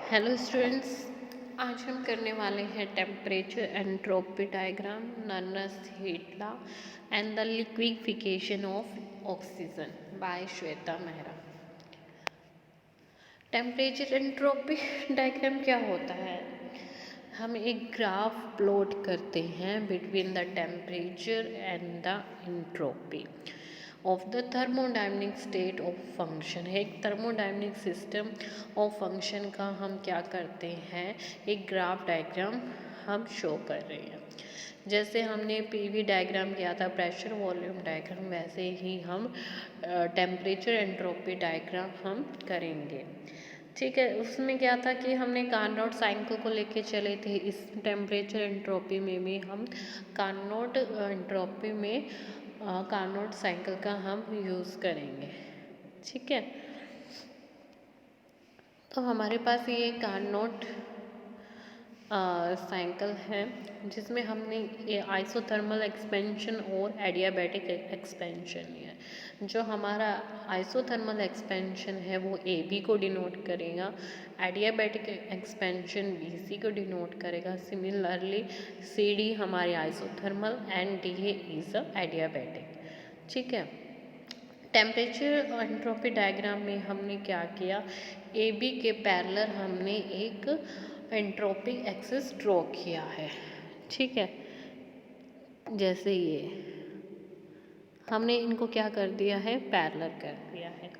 Hello students, आज हम करने वाले हैं temperature entropy diagram known as heat law and the liquefaction of oxygen by Shweta Mehra. Temperature entropy diagram क्या होता है? हम एक ग्राफ प्लॉट करते हैं between the temperature and the entropy of the thermodynamic state of function है। एक थर्मोडायनेमिक सिस्टम ऑफ फंक्शन का हम क्या करते हैं, एक ग्राफ डायग्राम हम शो कर रहे हैं। जैसे हमने पीवी डायग्राम किया था, प्रेशर वॉल्यूम डायग्राम, वैसे ही हम टेम्परेचर एंट्रोपी डायग्राम हम करेंगे। ठीक है, उसमें क्या था कि हमने कार्नोट साइकिल को लेके चले थे। इस टेम्परेचर एंट्रोपी में भी हम कार्नोट एंट्रोपी में कार्नोट साइकिल का हम यूज़ करेंगे। ठीक है, तो हमारे पास ये कार्नोट साइकिल है जिसमें हमने ये आइसोथर्मल एक्सपेंशन और एडियाबैटिक एक्सपेंशन है। जो हमारा आइसोथर्मल एक्सपेंशन है वो ए बी को डिनोट करेगा, एडियाबैटिक एक्सपेंशन बी सी को डिनोट करेगा। सिमिलरली सी डी हमारे isothermal and D is adiabatic. ठीक है, टेम्परेचर एंट्रोपी डायग्राम में हमने क्या किया, ए बी के पैरेलल हमने एक एंट्रोपी एक्सिस ड्रॉ किया है। ठीक है, जैसे ये हमने इनको क्या कर दिया है, पैरेलल कर दिया है।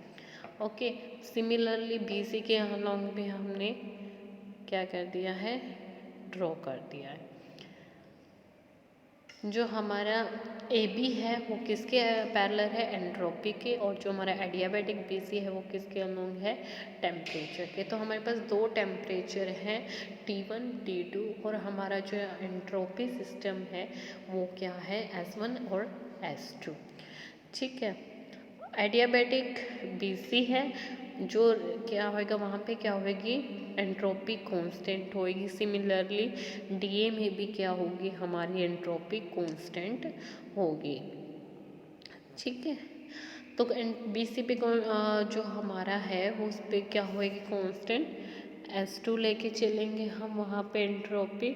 ओके, सिमिलरली बी सी के अलॉन्ग भी हमने क्या कर दिया है, ड्रॉ कर दिया है। जो हमारा ए बी है वो किसके पैरेलल है, एंट्रोपी के, और जो हमारा एडियाबैटिक बी सी है वो किसके अलॉन्ग है, टेम्परेचर के। तो हमारे पास दो टेम्परेचर हैं, T1 T2, और हमारा जो एंट्रोपी सिस्टम है वो क्या है, S1 और S2। ठीक है, एडियाबैटिक बी सी है, जो क्या होएगा वहाँ पे क्या होएगी, एंट्रोपी कांस्टेंट होएगी। सिमिलरली डीए में भी क्या होगी, हमारी एंट्रोपी कांस्टेंट होगी। ठीक है, तो बी सी पे जो हमारा है वो उस पर क्या होएगी, कांस्टेंट S2 लेके चलेंगे हम। वहाँ पे एंट्रोपी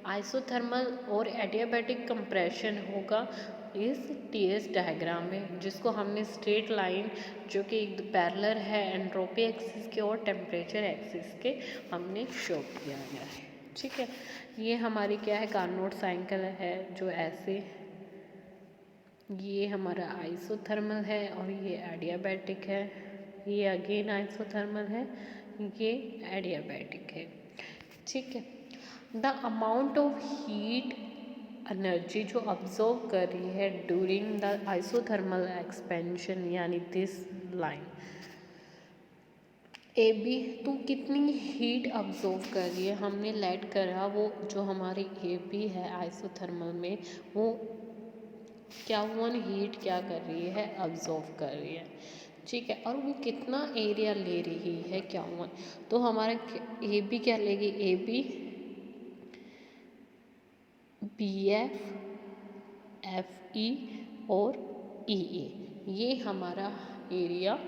आइसोथर्मल और एडियाबैटिक कंप्रेशन होगा इस टीएस डायग्राम में, जिसको हमने स्ट्रेट लाइन जो कि एक पैरेलल है एंट्रोपी एक्सिस के और टेम्परेचर एक्सिस के, हमने शो किया गया है। ठीक है, ये हमारी क्या है, कार्नोट साइकिल है जो ऐसे, ये हमारा आइसोथर्मल है और ये एडियाबैटिक है। ये अगेन आइसोथर्मल है, ये एडियाबैटिक है। ठीक है, the amount of heat energy जो ऑब्जर्व कर रही है ड्यूरिंग द आइसोथर्मल एक्सपेंशन, यानी दिस लाइन ए बी, तो कितनी हीट ऑब्जर्व कर रही है, हमने लेट करा वो जो हमारी ए बी है आइसोथर्मल में, वो क्या वन हीट क्या कर रही है, ऑब्जर्व कर रही है। ठीक है, और वो कितना एरिया ले रही है, क्या वन, तो हमारा ए बी क्या लेगी, A B B F E और ई ए, ये हमारा एरिया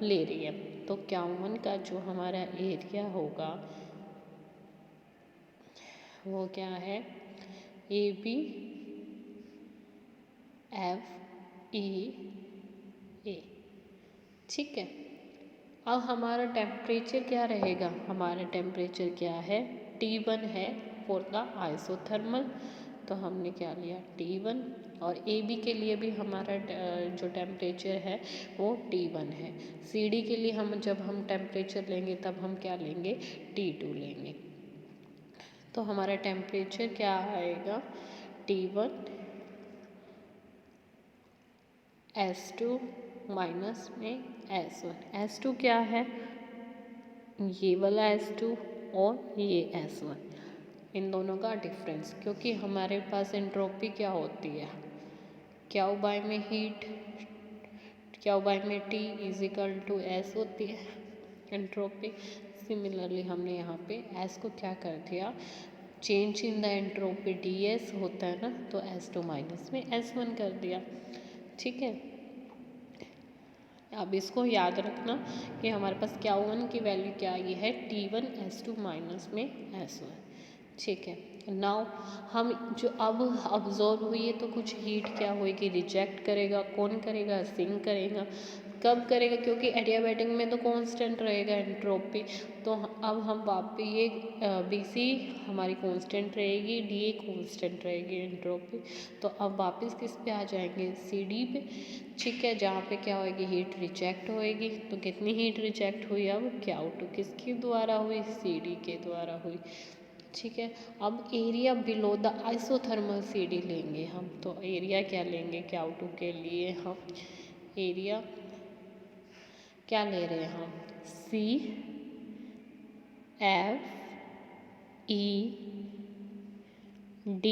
ले रही है। तो क्या वन का जो हमारा एरिया होगा वो क्या है, ए बी एफ ई ए। ठीक है, अब हमारा टेम्परेचर क्या रहेगा, हमारा टेम्परेचर क्या है, T1 है फॉर द आइसोथर्मल, तो हमने क्या लिया T1, और ए बी के लिए भी हमारा जो टेम्परेचर है वो T1 है। सी डी के लिए हम जब हम टेम्परेचर लेंगे तब हम क्या लेंगे, T2 लेंगे। तो हमारा टेम्परेचर क्या आएगा, T1 S2 माइनस में S1। S2 क्या है, ये वाला S2 और ये S1, इन दोनों का डिफरेंस, क्योंकि हमारे पास एंट्रोपी क्या होती है, क्यू बाय में हीट, क्यू बाय में T is equal to S होती है एंट्रोपी। सिमिलरली हमने यहाँ पे S को क्या कर दिया, change in the entropy DS होता है ना, तो S2 माइनस में S1 कर दिया। ठीक है, अब इसको याद रखना कि हमारे पास Q1 की वैल्यू क्या आई है T1 S2 माइनस में S1। ठीक है, नाउ हम जो अब ऑब्जर्व हुई है तो कुछ हीट क्या होगी, रिजेक्ट करेगा। कौन करेगा, सिंक करेगा। कब करेगा, क्योंकि एडियाबैटिक में तो कांस्टेंट रहेगा एंट्रोपी। तो अब हम वापस ये BC हमारी कांस्टेंट रहेगी, DA कांस्टेंट रहेगी एंट्रोपी। तो अब वापस किस पे आ जाएंगे, CD पे। ठीक है, जहाँ पे क्या होएगी, हीट रिजेक्ट होएगी। तो कितनी हीट रिजेक्ट हुई, अब Q2 किसके द्वारा हुई, CD के द्वारा हुई। ठीक है, अब area below the isothermal CD लेंगे हम। तो एरिया क्या लेंगे Q2 के लिए, हम एरिया क्या ले रहे हैं हम, CFED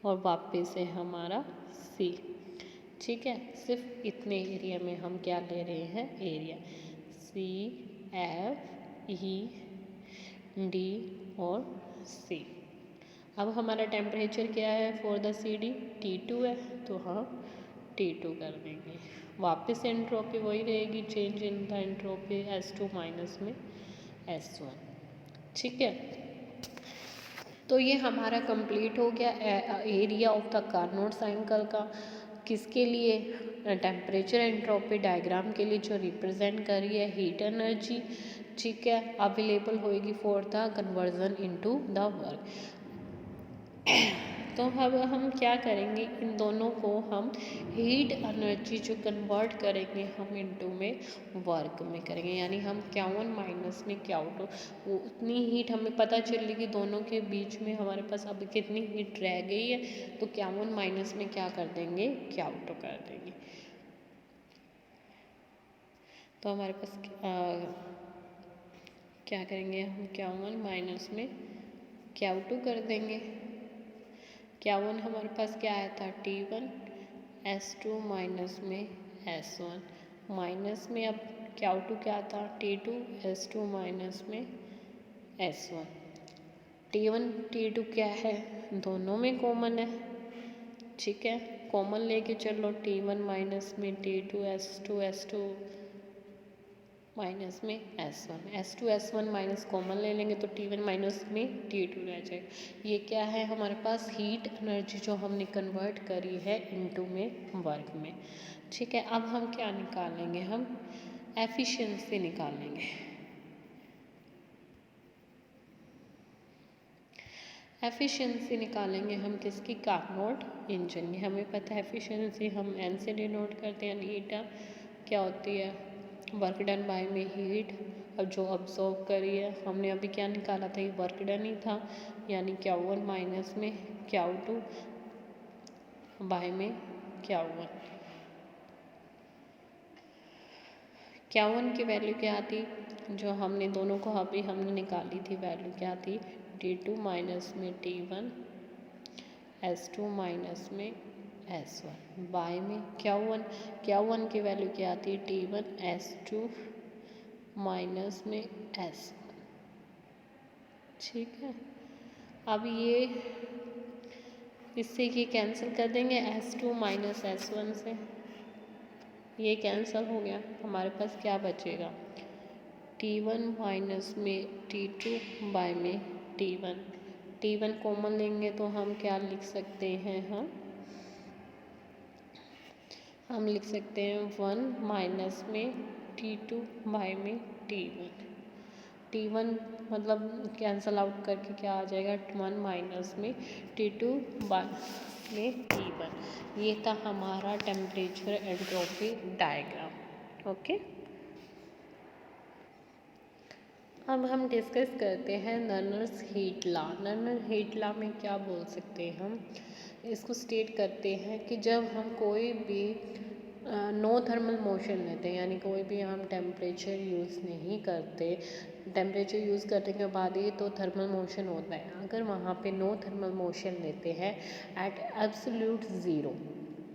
और वापस से हमारा C। ठीक है, सिर्फ इतने एरिया में हम क्या ले रहे हैं, एरिया CFED और C। अब हमारा टेम्परेचर क्या है फॉर द CD, T2 है, तो हम T2 कर देंगे। वापस एंट्रोपी वही रहेगी, change in the entropy S2 minus में S1। ठीक है, तो ये हमारा कंप्लीट हो गया area of the Carnot cycle का। किसके लिए, टेम्परेचर एंट्रोपी डायग्राम के लिए, जो रिप्रेजेंट कर रही है हीट एनर्जी। ठीक है, अवेलेबल होएगी for the conversion into the work. तो अब हम क्या करेंगे, इन दोनों को हम हीट एनर्जी जो कन्वर्ट करेंगे हम इनटू में वर्क में करेंगे। यानी हम Q1 माइनस में Q2, वो उतनी हीट हमें पता चलेगी दोनों के बीच में हमारे पास अभी कितनी हीट रह गई है। तो Q1 माइनस में क्या कर देंगे, Q2 कर देंगे। तो हमारे पास क्या करेंगे हम, Q1 माइनस में Q2 कर देंगे। Q1 हमारे पास क्या आया था, T1 S2 माइनस में S1 माइनस में, अब Q2 क्या था, T2 S2 माइनस में S1। T1 T2 क्या है, दोनों में कॉमन है। ठीक है, कॉमन लेके चलो, T1 माइनस में T2 S2 माइनस में S1 S1 माइनस कॉमन ले लेंगे तो T1 माइनस में T2 रह जाएगा। ये क्या है हमारे पास, हीट एनर्जी जो हमने कन्वर्ट करी है इनटू में वर्क में। ठीक है, अब हम क्या निकालेंगे, हम एफिशिएंसी निकालेंगे। एफिशिएंसी निकालेंगे हम किसकी, कार्नोट इंजन की। हमें पता है एफिशिएंसी हम N से डिनोट करते हैं, यानी ईटा क्या होती है, वर्क डन बाय में हीट। अब जो ऑब्जर्व करी है हमने अभी क्या निकाला था, ये वर्क डन ही था, यानी Q1 माइनस में Q2 बाय में Q1। Q1 की वैल्यू क्या थी, जो हमने दोनों को अभी हमने निकाली थी, वैल्यू क्या थी, T2 माइनस में T1 S2 माइनस में S1 बाय में Q1 की वैल्यू क्या थी, T1 S2 माइनस में S1। ठीक है, अब ये इससे ये कैंसिल कर देंगे, S2 माइनस S1 से ये कैंसिल हो गया। हमारे पास क्या बचेगा, T1 माइनस में T2 बाय में T1 कॉमन लेंगे तो हम क्या लिख सकते हैं, हम लिख सकते हैं 1 माइनस में T2 बाय में T1 मतलब कैंसल आउट करके क्या आ जाएगा, 1 माइनस में T2 बाय में T1। ये था हमारा टेम्परेचर एंट्रोपी डायग्राम। ओके, अब हम डिस्कस करते हैं नर्नर्स हीट लॉ। नर्नर हीट लॉ में क्या बोल सकते हैं हम, इसको स्टेट करते हैं कि जब हम कोई भी नो थर्मल मोशन लेते हैं, यानी कोई भी हम टेम्परेचर यूज़ नहीं करते, टेम्परेचर यूज़ करने के बाद ही तो थर्मल मोशन होता है। अगर वहाँ पे नो थर्मल मोशन लेते हैं एट एब्सोल्यूट ज़ीरो,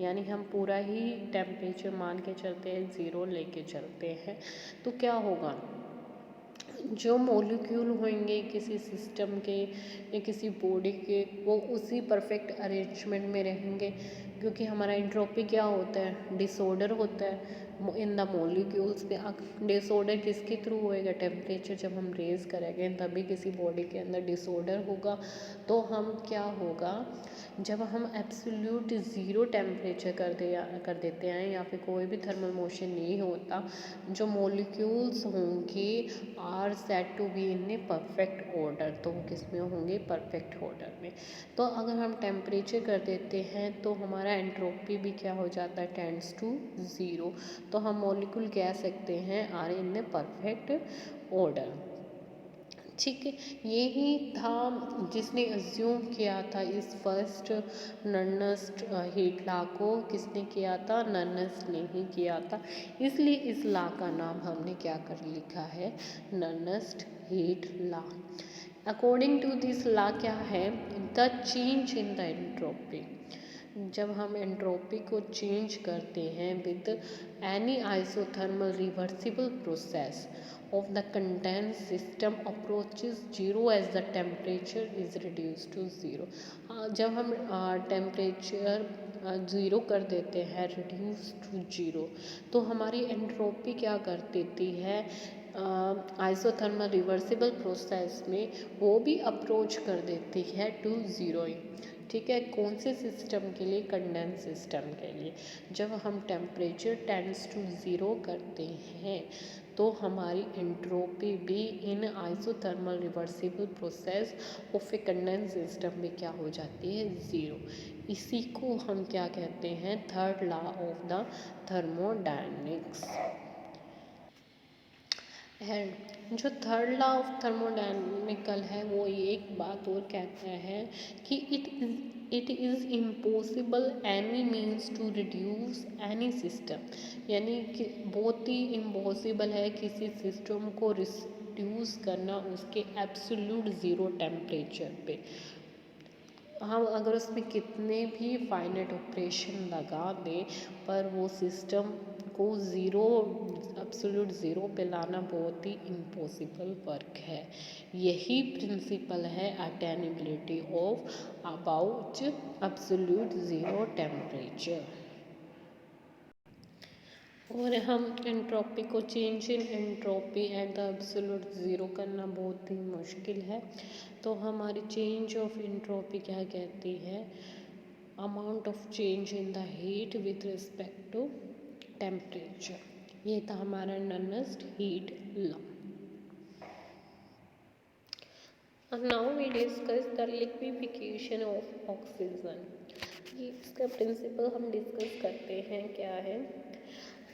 यानी हम पूरा ही टेम्परेचर मान के चलते हैं, ज़ीरो लेके चलते हैं, तो क्या होगा, जो मॉलिक्यूल होंगे किसी सिस्टम के या किसी बॉडी के, वो उसी परफेक्ट अरेंजमेंट में रहेंगे, क्योंकि हमारा एंट्रोपी क्या होता है, डिसऑर्डर होता है इन द मॉलिक्यूल्स पे। डिसऑर्डर किसके थ्रू होएगा, टेम्परेचर जब हम रेज करेंगे तभी किसी बॉडी के अंदर डिसऑर्डर होगा। तो हम क्या होगा, जब हम एब्सोल्यूट ज़ीरो टेम्परेचर कर देते हैं या फिर कोई भी थर्मल मोशन नहीं होता, जो मॉलिक्यूल्स होंगे are set to be in a perfect order, तो वो किस में होंगे, परफेक्ट ऑर्डर में। तो अगर हम टेम्परेचर कर देते हैं तो हमारा एंट्रोपी भी क्या हो जाता है, टेंड्स टू ज़ीरो। तो हम मॉलिक्यूल कह सकते हैं are in a perfect order. ठीक है, यही था जिसने अज्यूम किया था इस फर्स्ट नर्नेस्ट हीट लॉ को। किसने किया था, नर्नेस्ट ने ही किया था, इसलिए इस लॉ का नाम हमने क्या कर लिखा है, Nernst heat law. According to this law क्या है, the change in the entropy, जब हम एंट्रोपी को चेंज करते हैं with any isothermal reversible process of the condensed system approaches zero as the temperature is reduced to zero। जब हम temperature zero कर देते हैं, रिड्यूस टू ज़ीरो, तो हमारी एंट्रोपी क्या कर देती है, आइसोथर्मल रिवर्सिबल प्रोसेस में वो भी अप्रोच कर देती है टू ज़ीरो। ठीक है, कौन से सिस्टम के लिए, कंडेंस सिस्टम के लिए। जब हम टेम्परेचर टेंड्स टू ज़ीरो करते हैं तो हमारी एंट्रोपी भी in isothermal reversible process of a condense system में क्या हो जाती है, ज़ीरो। इसी को हम क्या कहते हैं, third law of the thermodynamics. And जो थर्ड लॉ ऑफ थर्मोडायनेमिकल है वो एक बात और कहता है कि it is impossible any means to reduce any system, यानी कि बहुत ही इम्पॉसिबल है किसी सिस्टम को रिड्यूस करना उसके एब्सोल्यूट ज़ीरो टेम्परेचर पे। हम अगर उसमें कितने भी फाइनेट ऑपरेशन लगा दें पर वो सिस्टम को ज़ीरो, एब्सोल्यूट ज़ीरो पे लाना बहुत ही इम्पॉसिबल वर्क है। यही प्रिंसिपल है attainability of about absolute zero temperature. और हम एंट्रोपी को change in entropy at the absolute zero करना बहुत ही मुश्किल है। तो हमारी चेंज ऑफ एंट्रोपी क्या कहती है, amount of change in the heat with respect to temperature. ये था हमारा Nernst heat law. Now we discuss the liquefaction of oxygen. ये इसका प्रिंसिपल हम डिस्कस करते हैं क्या है।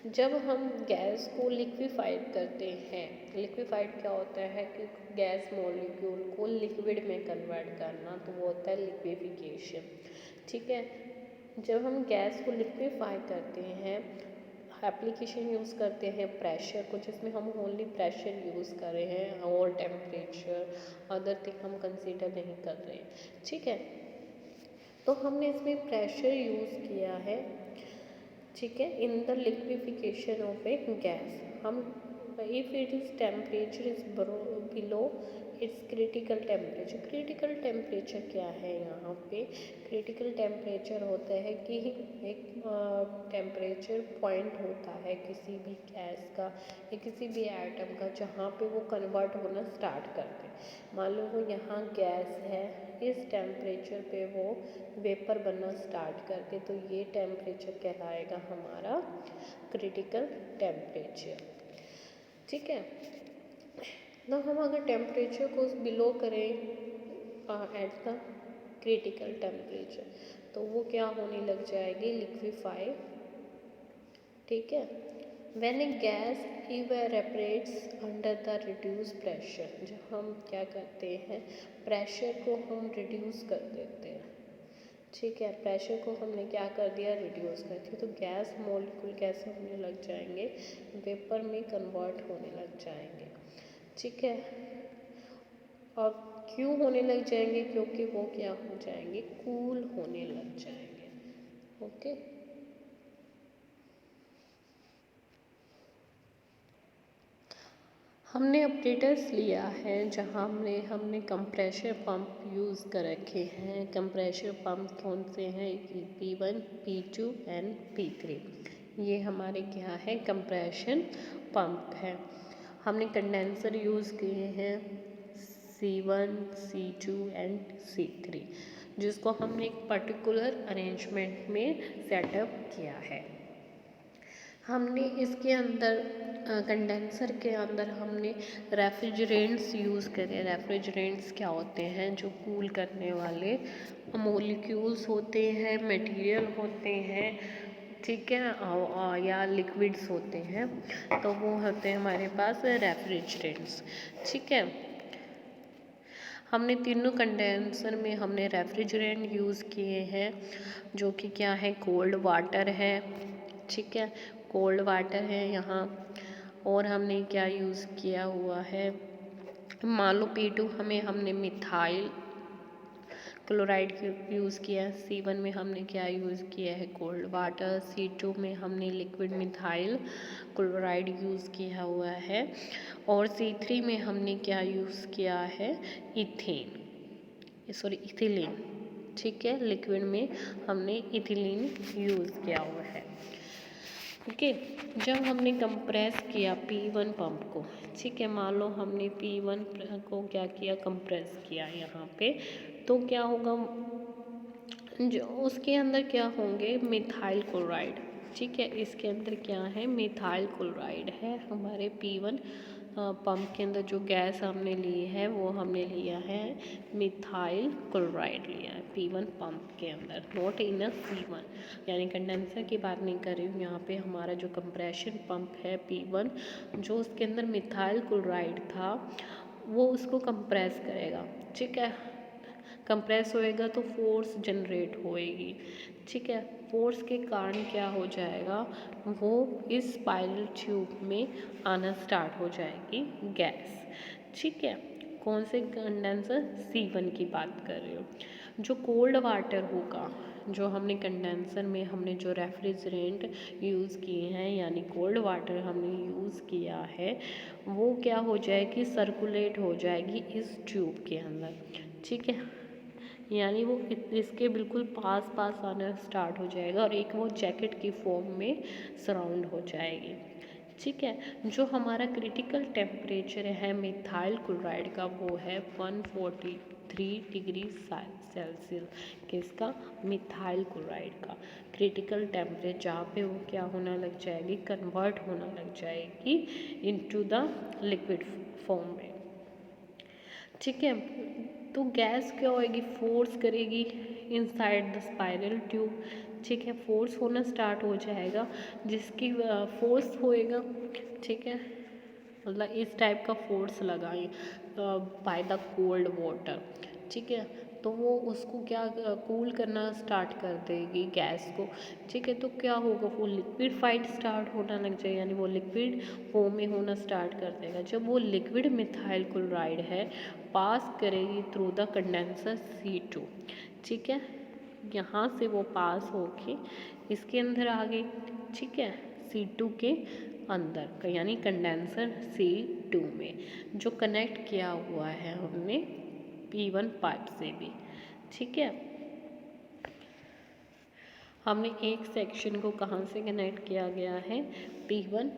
जब हम गैस को लिक्विफाइड करते हैं, लिक्विफाइड क्या होता है कि गैस मॉलिक्यूल को लिक्विड में कन्वर्ट करना, तो वो होता है लिक्विफिकेशन। ठीक है, जब हम गैस को लिक्विफाई करते हैं, एप्लीकेशन यूज़ करते हैं प्रेशर को, जिसमें हम ओनली प्रेशर यूज़ कर रहे हैं और टेम्परेचर अदर थिंग हम कंसीडर नहीं कर रहे हैं। ठीक है, तो हमने इसमें प्रेशर यूज़ किया है। ठीक है, in the liquefaction of a gas, हम if it is temperature is below its critical temperature. Critical temperature क्या है यहाँ पे, क्रिटिकल टेम्परेचर होता है कि एक टेम्परेचर पॉइंट होता है किसी भी गैस का या किसी भी एटम का जहाँ पे वो कन्वर्ट होना स्टार्ट करते हैं। मान लो वो यहाँ गैस है, इस टेम्परेचर पे वो वेपर बनना स्टार्ट करते, तो ये टेम्परेचर कहलाएगा हमारा क्रिटिकल टेम्परेचर। ठीक है, तो हम अगर टेम्परेचर को बिलो करें एट द क्रिटिकल टेम्परेचर, तो वो क्या होने लग जाएगी, लिक्विफाई। ठीक है, when A gas evaporates under the reduce pressure, जब हम क्या करते हैं, प्रेशर को हम रिड्यूस कर देते हैं। ठीक है, प्रेशर को हमने क्या कर दिया, रिड्यूस कर दिया, तो गैस मॉलिक्यूल कैसे होने लग जाएंगे, वेपर में कन्वर्ट होने लग जाएंगे। ठीक है, और क्यों होने लग जाएंगे, क्योंकि वो क्या हो जाएंगे, कूल होने लग जाएंगे। ओके, हमने अपडेटर्स लिया है जहाँ हमने कंप्रेशर पंप यूज़ कर रखे हैं। कंप्रेशर पंप कौन से हैं? P1, P2 and P3। ये हमारे क्या है? कंप्रेशन पंप है। हमने कंडेंसर यूज़ किए हैं C1, C2 एंड C3, जिसको हमने एक पर्टिकुलर अरेंजमेंट में सेटअप किया है। हमने इसके अंदर कंडेंसर के अंदर हमने रेफ्रिजरेंट्स यूज़ करे। रेफ्रिजरेंट्स क्या होते हैं? जो कूल करने वाले मॉलिक्यूल्स होते हैं, मटेरियल होते हैं, ठीक है, या लिक्विड्स होते हैं, तो वो होते हैं हमारे पास रेफ्रिजरेंट्स, ठीक है। हमने तीनों कंडेंसर में हमने रेफ्रिजरेंट यूज़ किए हैं, जो कि क्या है? कोल्ड वाटर है, ठीक है, कोल्ड वाटर है यहाँ। और हमने क्या यूज़ किया हुआ है? मान लो P2 हमने मिथाइल क्लोराइड यूज़ किया है। C1 में हमने क्या यूज़ किया है? Cold water. C2 में हमने लिक्विड मिथाइल क्लोराइड यूज़ किया हुआ है। और C3 में हमने क्या यूज़ किया है? इथिलीन, ठीक है, लिक्विड में हमने इथिलीन यूज़ किया हुआ है। ओके, जब हमने कंप्रेस किया P1 पंप को, ठीक है, मान लो हमने P1 को क्या किया? कंप्रेस किया यहाँ पे, तो क्या होगा? जो उसके अंदर क्या होंगे? मिथाइल क्लोराइड, ठीक है, इसके अंदर क्या है? मिथाइल क्लोराइड है। हमारे P1 पंप के अंदर जो गैस हमने ली है वो हमने लिया है मिथाइल क्लोराइड लिया है P1 पंप के अंदर, नॉट इन अ C1, यानी कंडेंसर की बात नहीं कर रही हूँ यहाँ पे। हमारा जो कंप्रेशन पंप है P1, जो उसके अंदर मिथाइल क्लोराइड था, वो उसको कंप्रेस करेगा, ठीक है। कंप्रेस होएगा तो फोर्स जनरेट होएगी, ठीक है। फोर्स के कारण क्या हो जाएगा? वो इस स्पाइरल ट्यूब में आना स्टार्ट हो जाएगी गैस, ठीक है। कौन से कंडेंसर? C1 की बात कर रही हूँ। जो कोल्ड वाटर होगा, जो हमने कंडेंसर में हमने जो रेफ्रिजरेंट यूज़ किए हैं, यानी कोल्ड वाटर हमने यूज़ किया है, वो क्या हो जाएगी? सर्कुलेट हो जाएगी इस ट्यूब के अंदर, ठीक है, यानी वो इसके बिल्कुल पास पास आना स्टार्ट हो जाएगा और एक वो जैकेट की फॉर्म में सराउंड हो जाएगी, ठीक है। जो हमारा क्रिटिकल टेम्परेचर है मिथाइल क्लोराइड का, वो है 143 डिग्री सेल्सियस। किसका? मिथाइल क्लोराइड का क्रिटिकल टेम्परेचर, जहाँ पे वो क्या होना लग जाएगी? कन्वर्ट होना लग जाएगी इनटू द लिक्विड फॉर्म में, ठीक है। तो गैस क्या होएगी? फोर्स करेगी इनसाइड द स्पाइरल ट्यूब, ठीक है, फोर्स होना स्टार्ट हो जाएगा, जिसकी फोर्स होएगा, ठीक है, मतलब इस टाइप का फोर्स लगाएं बाय द कोल्ड वाटर, ठीक है। तो वो उसको क्या कूल करना स्टार्ट कर देगी गैस को, ठीक है। तो क्या होगा? वो लिक्विड स्टार्ट होना लग जाएगा, यानी वो लिक्विड फॉर्म में होना स्टार्ट कर देगा। जब वो लिक्विड मिथाइल क्लोराइड है पास करेगी थ्रू द कंडेंसर C2, ठीक है, यहाँ से वो पास होके इसके अंदर आ गई, ठीक है, C2 के अंदर, यानी कंडेंसर C2 में जो कनेक्ट किया हुआ है हमने P1 पाइप से भी, ठीक है। हमने एक सेक्शन को कहाँ से कनेक्ट किया गया है? P1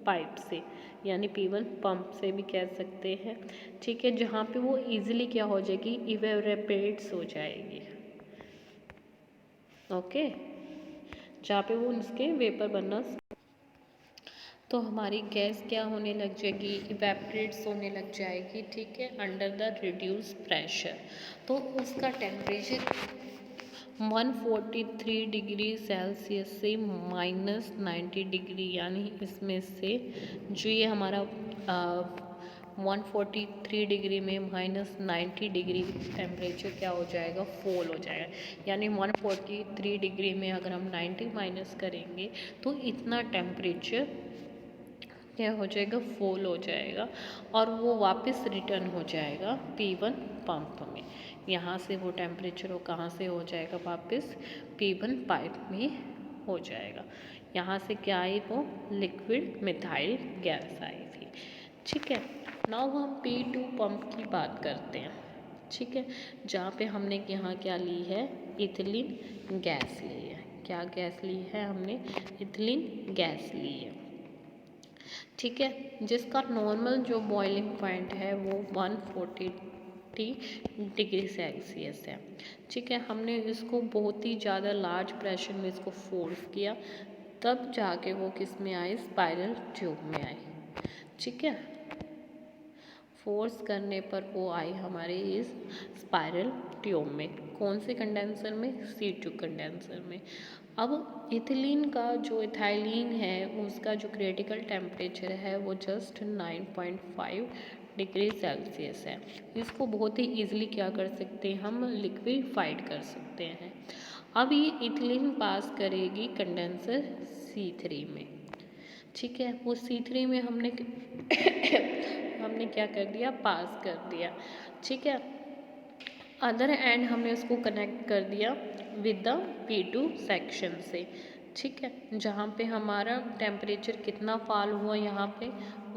पाइप से, यानी P1 पंप से भी कह सकते हैं, ठीक है, जहाँ पे वो इजीली क्या हो जाएगी? इवेपोरेट्स हो जाएगी, ओके, जहाँ पे वो उसके वेपर बनना, तो हमारी गैस क्या होने लग जाएगी? इवेपोरेट्स होने लग जाएगी, ठीक है, अंडर द रिड्यूस प्रेशर। तो उसका टेम्परेचर 143 डिग्री सेल्सियस से -90 डिग्री, यानी इसमें से जो ये हमारा 143 डिग्री में -90 डिग्री टेम्परेचर क्या हो जाएगा? फॉल हो जाएगा, यानी 143 डिग्री में अगर हम 90 माइनस करेंगे तो इतना टेम्परेचर क्या हो जाएगा? फॉल हो जाएगा और वो वापस रिटर्न हो जाएगा P1 पंप में। यहाँ से वो टेम्परेचर वो कहाँ से हो जाएगा? वापस P1 पाइप में हो जाएगा। यहाँ से क्या आई? वो लिक्विड मिथाइल गैस आई थी, ठीक है। नाउ हम P2 पंप की बात करते हैं, ठीक है, जहाँ पे हमने यहाँ क्या ली है, इथिलीन गैस ली है। क्या गैस ली है हमने, इथिलीन गैस ली है, ठीक है, जिसका नॉर्मल जो बॉइलिंग पॉइंट है वो 140 डिग्री सेल्सियस है, ठीक है। हमने इसको बहुत ही ज़्यादा लार्ज प्रेशर में इसको फोर्स किया, तब जाके वो किस में आए, स्पाइरल ट्यूब में आए, ठीक है। फोर्स करने पर वो आई हमारे इस स्पाइरल ट्यूब में, कौन से कंडेंसर में, C2 कंडेंसर में। अब इथिलीन का जो इथाइलीन है उसका जो क्रिटिकल टेम्परेचर है वो जस्ट 9.5 डिग्री सेल्सियस है। इसको बहुत ही ईजिली क्या कर सकते हैं, हम लिक्विफाइड कर सकते हैं। अब ये इथिलीन पास करेगी कंडेंसर C3 में, ठीक है। वो C3 में हमने हमने क्या कर दिया, पास कर दिया, ठीक है। अदर एंड हमने उसको कनेक्ट कर दिया विद द P2 सेक्शन से, ठीक है, जहाँ पे हमारा टेम्परेचर कितना फॉल हुआ, यहाँ पे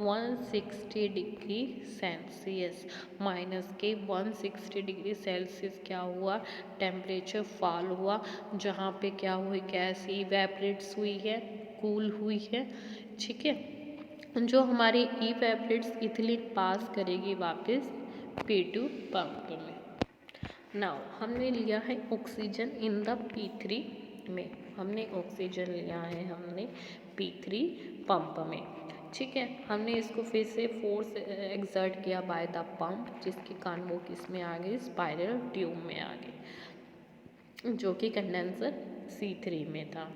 160 डिग्री सेल्सियस, माइनस के 160 डिग्री सेल्सियस क्या हुआ, टेम्परेचर फॉल हुआ, जहाँ पे क्या हुई, गैस इवेपरेट्स हुई है, कूल हुई है, ठीक है। जो हमारी इवेपरेट्स इथिलीन पास करेगी वापस P2 पंप में। नाउ हमने लिया है ऑक्सीजन इन द P3 में, हमने ऑक्सीजन लिया है हमने P3 पंप में, ठीक है। हमने इसको फिर से फोर्स एक्सर्ट किया बाय द पंप, जिसके कारण वो किस में आ गई, स्पाइरल ट्यूब में आ गई, जो कि कंडेंसर C3 में था।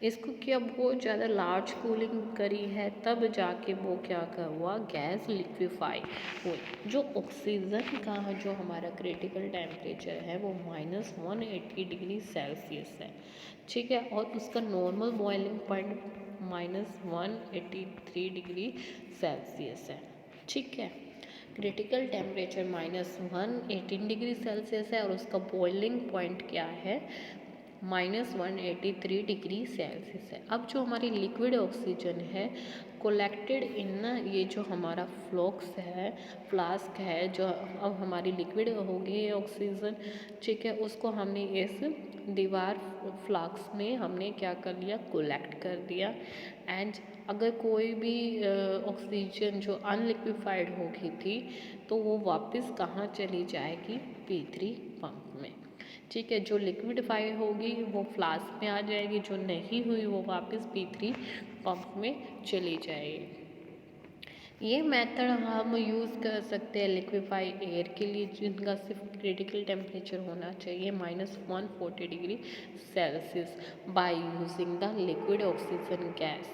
इसको क्या बहुत ज़्यादा लार्ज कूलिंग करी है, तब जाके वो क्या कर हुआ, गैस लिक्विफाई हुई। जो ऑक्सीजन का जो हमारा क्रिटिकल टेम्परेचर है वो -180 डिग्री सेल्सियस है, ठीक है, और उसका normal boiling point -183 degree Celsius है, ठीक है। क्रिटिकल टेम्परेचर -118 डिग्री सेल्सियस है और उसका बॉइलिंग पॉइंट क्या है, -183 डिग्री सेल्सियस है। अब जो हमारी लिक्विड ऑक्सीजन है कोलेक्टेड इन ये जो हमारा फ्लास्क है, जो अब हमारी लिक्विड हो गई है ऑक्सीजन, ठीक है, उसको हमने इस दीवार फ्लास्क में हमने क्या कर लिया, कोलेक्ट कर दिया। एंड अगर कोई भी ऑक्सीजन जो अनलिक्विफाइड हो गई थी तो वो वापस कहाँ चली जाएगी, P3 पंप में, ठीक है। जो लिक्विडफाई होगी वो फ्लास्क में आ जाएगी, जो नहीं हुई वो वापस P3 पंप में चली जाएगी। ये मेथड हम यूज़ कर सकते हैं लिक्विफाई एयर के लिए, जिनका सिर्फ क्रिटिकल टेम्परेचर होना चाहिए -140 degree Celsius, by using the liquid oxygen gas,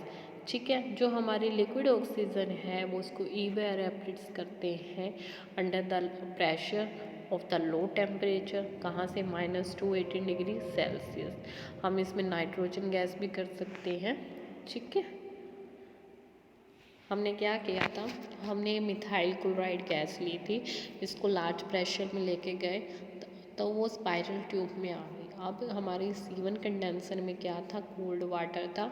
ठीक है। जो हमारी लिक्विड ऑक्सीजन है वो उसको इवेपोरेट्स करते हैं under the pressure of the low temperature, कहाँ से, -218 डिग्री सेल्सियस। हम इसमें नाइट्रोजन गैस भी कर सकते हैं, ठीक है। हमने क्या किया था, हमने मिथाइल क्लोराइड गैस ली थी, इसको लार्ज प्रेशर में लेके गए तो वो स्पाइरल ट्यूब में आ गई। अब हमारे C1 कंडेंसर में क्या था, कोल्ड वाटर था,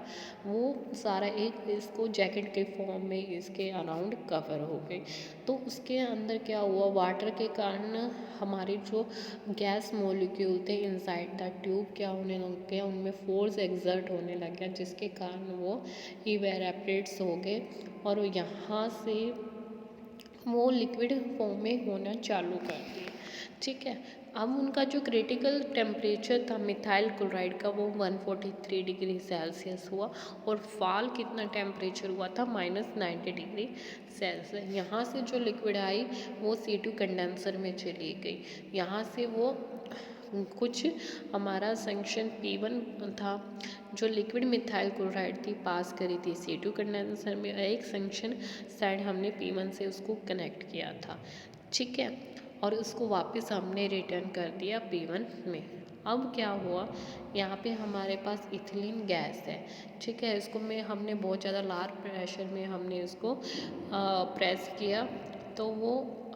वो सारा एक इसको जैकेट के फॉर्म में इसके अराउंड कवर हो गई। तो उसके अंदर क्या हुआ, वाटर के कारण हमारे जो गैस मॉलिक्यूल थे इनसाइड द ट्यूब क्या होने लग गया, उनमें फोर्स एक्सर्ट होने लग गया, जिसके कारण वो इवेपोरेट्स हो गए और यहाँ से वो लिक्विड फॉर्म में होना चालू कर दिए, ठीक है। अब उनका जो क्रिटिकल टेम्परेचर था मिथाइल क्लोराइड का वो 143 डिग्री सेल्सियस हुआ, और फॉल कितना टेम्परेचर हुआ था, -90 डिग्री सेल्सियस। यहाँ से जो लिक्विड आई वो C2 कंडेंसर में चली गई, यहाँ से वो कुछ हमारा सेक्शन P1 था, जो लिक्विड मिथाइल क्लोराइड थी पास करी थी C2 कंडेंसर में, एक सेक्शन साइड हमने P1 से उसको कनेक्ट किया था, ठीक है, और उसको वापस हमने रिटर्न कर दिया P1 में। अब क्या हुआ, यहाँ पे हमारे पास इथिलीन गैस है, ठीक है, इसको में हमने बहुत ज़्यादा लार्ज प्रेशर में हमने इसको प्रेस किया तो वो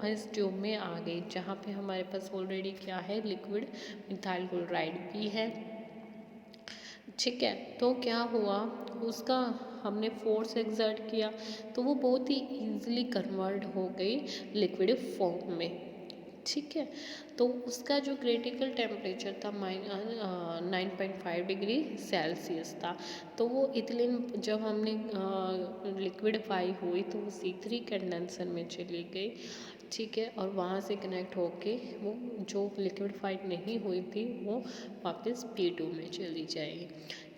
इस ट्यूब में आ गई, जहाँ पे हमारे पास ऑलरेडी क्या है, लिक्विड मिथाइल क्लोराइड भी है, ठीक है। तो क्या हुआ, उसका हमने फोर्स एक्सर्ट किया तो वो बहुत ही ईजिली कन्वर्ट हो गई लिक्विड फॉर्म में। ठीक है, तो उसका जो क्रिटिकल टेम्परेचर था 9.5 डिग्री सेल्सियस था। तो वो इथिलीन जब हमने लिक्विडफाई हुई तो वो C3 कंडेंसर में चली गई। ठीक है, और वहाँ से कनेक्ट होके वो जो लिक्विडफाइड नहीं हुई थी वो वापस P2 में चली जाएगी।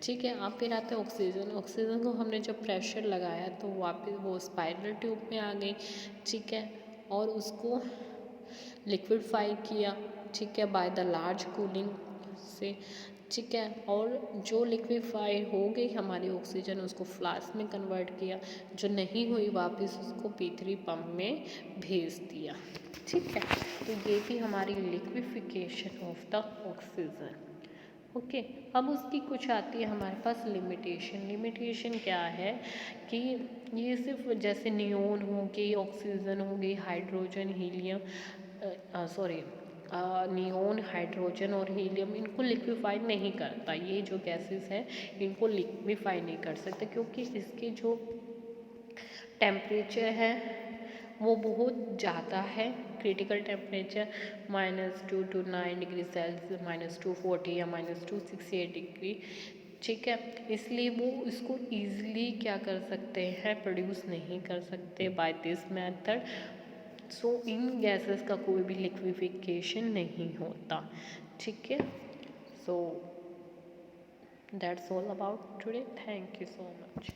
ठीक है, अब फिर आते हैं ऑक्सीजन। ऑक्सीजन को हमने जब प्रेशर लगाया तो वापस वो स्पाइरल ट्यूब में आ गई। ठीक है, और उसको लिक्विडफाई किया। ठीक है, बाय द लार्ज कूलिंग से। ठीक है, और जो लिक्विफाई हो गई हमारी ऑक्सीजन उसको फ्लास्क में कन्वर्ट किया, जो नहीं हुई वापस उसको P3 पंप में भेज दिया। ठीक है, तो ये भी हमारी liquefaction of the oxygen. Okay, अब उसकी कुछ आती है हमारे पास लिमिटेशन। लिमिटेशन क्या है कि ये सिर्फ जैसे नियोन हो गई, ऑक्सीजन हो गई, hydrogen, helium, sorry neon, hydrogen और हीलियम, इनको लिक्विफाई नहीं करता। ये जो गैसेस है इनको लिक्विफाई नहीं कर सकते क्योंकि इसके जो टेम्परेचर है वो बहुत ज़्यादा है। Critical temperature -2 to 9 degree Celsius, -240 या -268 डिग्री। ठीक है, इसलिए वो इसको ईजिली क्या कर सकते हैं, प्रोड्यूस नहीं कर सकते बाय दिस मेथड। सो इन गैसेस का कोई भी लिक्विफिकेशन नहीं होता। ठीक है, so that's all about today. Thank you so much.